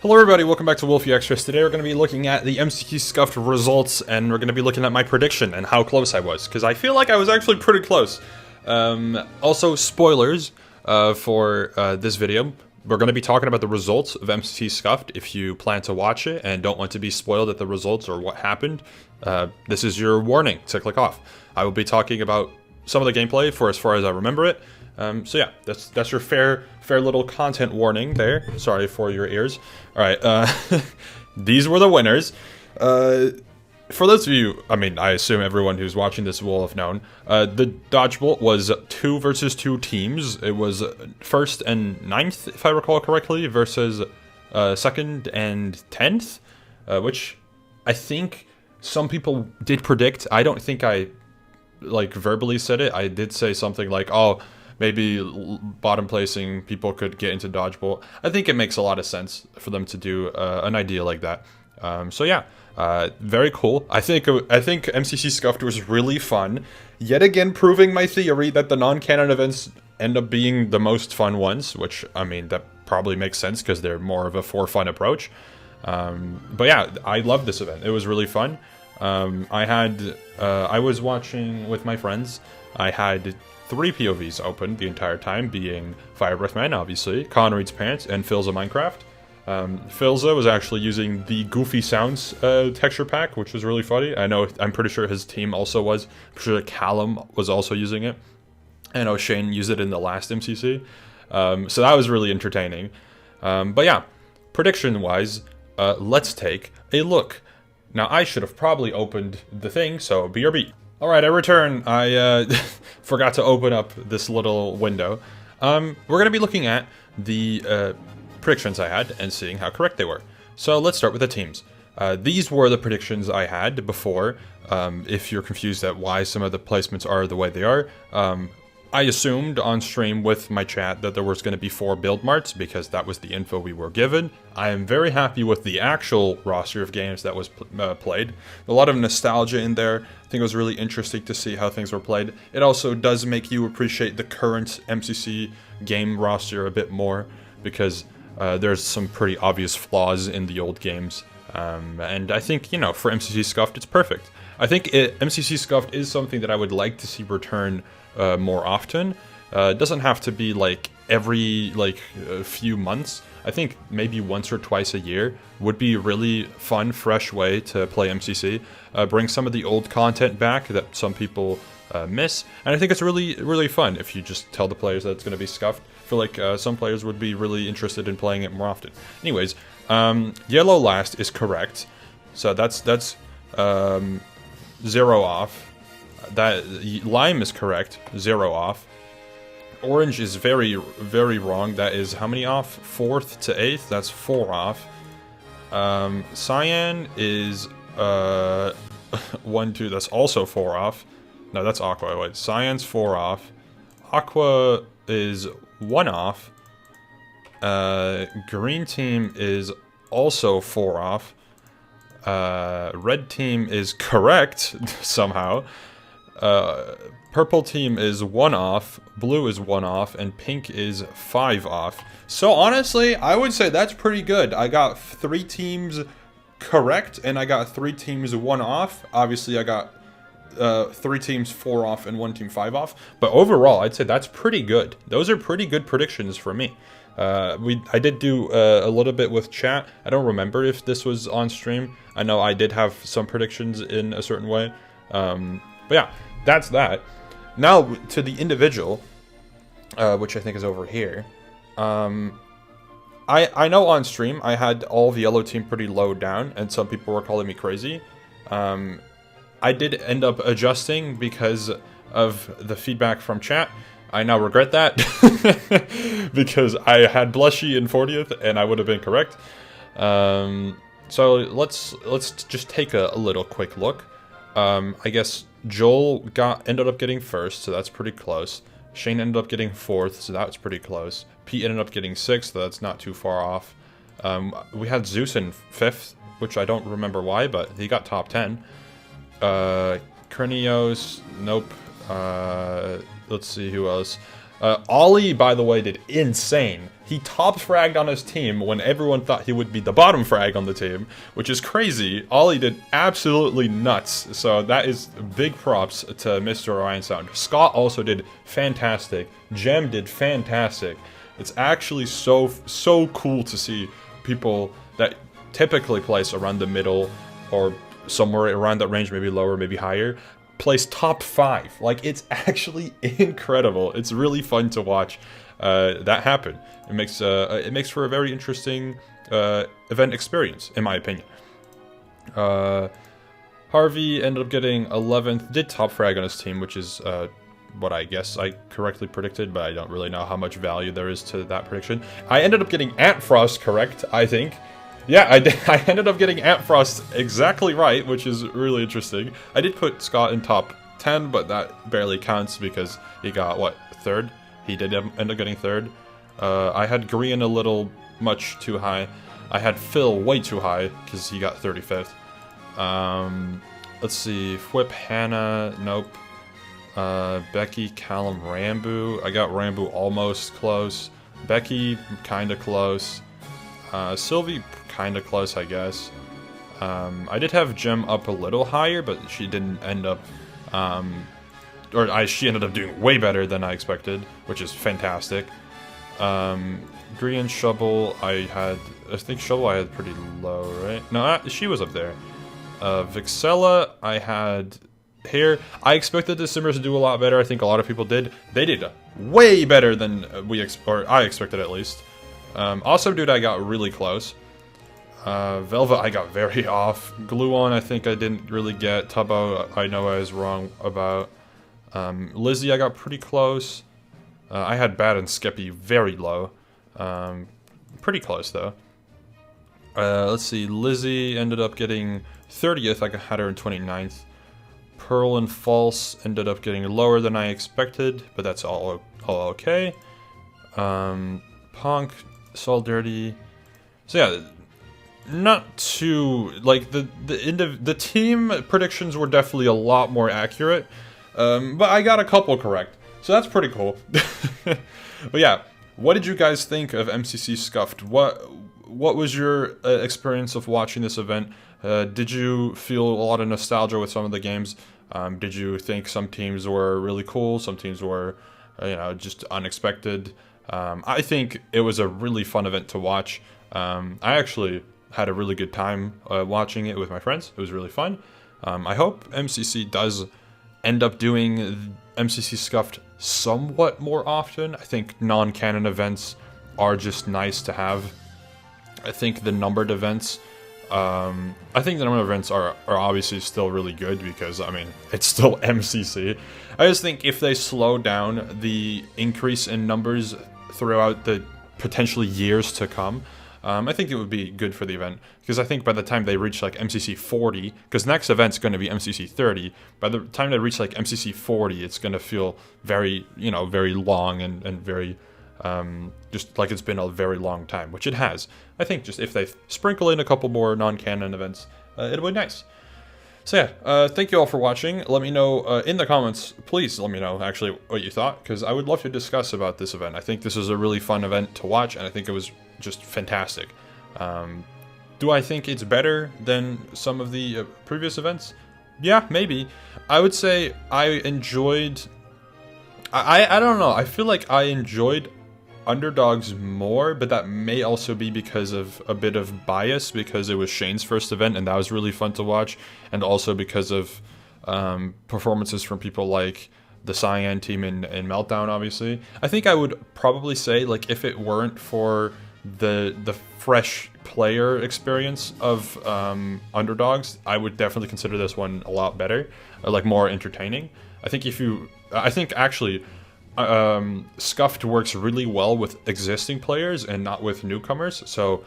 Hello everybody, welcome back to Wolfeei Extras. Today we're going to be looking at the MCC Scuffed Results, and we're going to be looking at my prediction and how close I was, because I feel like I was actually pretty close. Also, spoilers for this video. We're going to be talking about the results of MCC Scuffed. If you plan to watch it and don't want to be spoiled at the results or what happened, this is your warning to click off. I will be talking about some of the gameplay for as far as I remember it. So yeah, that's your fair little content warning there. Sorry for your ears. All right, these were the winners. For those of you, I mean, I assume everyone who's watching this will have known. The dodgeball was 2 versus 2 teams. It was 1st and 9th, if I recall correctly, versus 2nd and 10th, which I think some people did predict. I don't think I like verbally said it. I did say something like, "Oh, maybe bottom placing people could get into dodgeball." I think it makes a lot of sense for them to do an idea like that. So yeah, very cool. I think MCC Scuffed was really fun. Yet again, proving my theory that the non-canon events end up being the most fun ones, which, I mean, that probably makes sense because they're more of a for fun approach. But yeah, I love this event. It was really fun. I was watching with my friends. I had 3 POVs open the entire time, being Firebreathman, obviously, Conrad's Pants, and Philza Minecraft. Philza was actually using the Goofy Sounds texture pack, which was really funny. I'm pretty sure his team also was. I'm sure Callum was also using it. I know Shane used it in the last MCC. So that was really entertaining. But yeah, prediction-wise, let's take a look. Now, I should have probably opened the thing, so BRB. Alright, I return. I forgot to open up this little window. We're going to be looking at the predictions I had and seeing how correct they were. So let's start with the teams. These were the predictions I had before. If you're confused at why some of the placements are the way they are, I assumed on stream with my chat that there was going to be 4 build marts because that was the info we were given. I am very happy with the actual roster of games that was played. A lot of nostalgia in there. I think it was really interesting to see how things were played. It also does make you appreciate the current MCC game roster a bit more because there's some pretty obvious flaws in the old games. And I think, you know, for MCC Scuffed, it's perfect. I think MCC Scuffed is something that I would like to see return more often. It doesn't have to be like every few months. I think maybe once or twice a year would be a really fun, fresh way to play MCC. Bring some of the old content back that some people miss, and I think it's really fun if you just tell the players that it's going to be scuffed. I feel like some players would be really interested in playing it more often. Anyways, yellow last is correct, so that's 0 off. That lime is correct, 0 off. Orange is very wrong. That is how many off? 4th to 8th. That's 4 off. Cyan is 1, 2. That's also 4 off. No, that's aqua. Wait, cyan's 4 off. Aqua is 1 off. Green team is also 4 off. Red team is correct somehow. Purple team is 1 off, blue is 1 off, and pink is 5 off. So honestly, I would say that's pretty good. I got 3 teams correct, and I got 3 teams 1 off. Obviously, I got 3 teams 4 off and 1 team 5 off. But overall, I'd say that's pretty good. Those are pretty good predictions for me. I did do a little bit with chat. I don't remember if this was on stream. I know I did have some predictions in a certain way. But yeah, that's that. Now to the individual, which I think is over here. I know on stream I had all the yellow team pretty low down, and some people were calling me crazy. I did end up adjusting because of the feedback from chat. I now regret that because I had Blushy in 40th and I would have been correct. So let's just take a little quick look. I guess Joel ended up getting 1st, so that's pretty close. Shane ended up getting 4th, so that was pretty close. Pete ended up getting 6th, so that's not too far off. We had Zeus in 5th, which I don't remember why, but he got top 10. Krinios, nope. Let's see who else. Ollie, by the way, did insane. He top fragged on his team when everyone thought he would be the bottom frag on the team, which is crazy. Ollie did absolutely nuts, so that is big props to Mr. Orion Sound. Scott also did fantastic. Jem did fantastic. It's actually so cool to see people that typically place around the middle or somewhere around that range, maybe lower, maybe higher, place top 5. Like, it's actually incredible. It's really fun to watch that happen. It makes for a very interesting event experience, in my opinion. Harvey ended up getting 11th, did top frag on his team, which is what I guess I correctly predicted, but I don't really know how much value there is to that prediction. I ended up getting Antfrost correct, I think. Yeah, I did. I ended up getting Antfrost exactly right, which is really interesting. I did put Scott in top 10, but that barely counts because he got, what, 3rd? He did end up getting 3rd. I had Grian a little much too high. I had Phil way too high because he got 35th. Let's see, Whip, Hannah, nope. Becky, Callum, Rambo. I got Rambo almost close. Becky, kinda close. Sylvie, kinda close, I guess. I did have Jem up a little higher, but she didn't end up, she ended up doing way better than I expected, which is fantastic. Grian, Shovel, I think Shovel I had pretty low, right? No, she was up there. Vixella, I had here. I expected the Simmers to do a lot better. I think a lot of people did. They did way better than I expected, at least. Awesome Dude, I got really close. Velva, I got very off. Gluon, I think I didn't really get. Tubbo, I know I was wrong about. Lizzie, I got pretty close. I had Bad and Skeppy very low. Pretty close, though. Let's see, Lizzie ended up getting 30th. I had her in 29th. Pearl and False ended up getting lower than I expected, but that's all okay. Punk, Soul Dirty. So yeah, not too, like, the team predictions were definitely a lot more accurate, but I got a couple correct, so that's pretty cool. But yeah, what did you guys think of MCC Scuffed? What was your experience of watching this event? Did you feel a lot of nostalgia with some of the games? Did you think some teams were really cool, some teams were, just unexpected? I think it was a really fun event to watch. I actually had a really good time watching it with my friends. It was really fun. I hope MCC does end up doing MCC Scuffed somewhat more often. I think non-canon events are just nice to have. I think the numbered events, are obviously still really good because, I mean, it's still MCC. I just think if they slow down the increase in numbers throughout the potentially years to come, I think it would be good for the event, because I think by the time they reach like MCC 40, because next event's going to be MCC 30, by the time they reach like MCC 40, it's going to feel very, very long and very, just like it's been a very long time, which it has. I think just if they sprinkle in a couple more non-canon events, it'll be nice. So yeah, thank you all for watching. Let me know in the comments, please let me know actually what you thought, because I would love to discuss about this event. I think this is a really fun event to watch, and I think it was just fantastic. Do I think it's better than some of the previous events? Yeah, maybe. I would say I enjoyed... I don't know, I feel like I enjoyed Underdogs more, but that may also be because of a bit of bias, because it was Shane's first event and that was really fun to watch, and also because of performances from people like the Cyan team and Meltdown, obviously. I think I would probably say, like, if it weren't for the fresh player experience of Underdogs, I would definitely consider this one a lot better, like more entertaining. I think actually Scuffed works really well with existing players and not with newcomers, so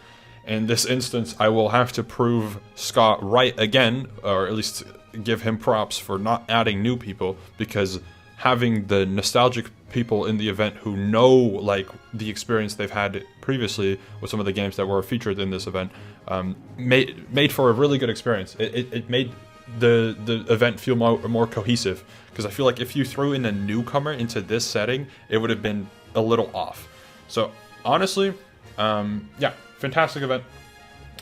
in this instance I will have to prove Scott right again, or at least give him props for not adding new people, because having the nostalgic people in the event who know, like, the experience they've had previously with some of the games that were featured in this event, made for a really good experience. It made the event feel more cohesive, because I feel like if you threw in a newcomer into this setting, it would have been a little off. So honestly, yeah, fantastic event.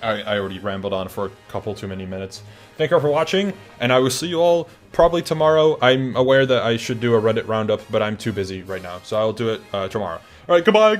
I already rambled on for a couple too many minutes. Thank you all for watching, and I will see you all probably tomorrow. I'm aware that I should do a Reddit roundup, but I'm too busy right now, so I'll do it tomorrow. All right, goodbye.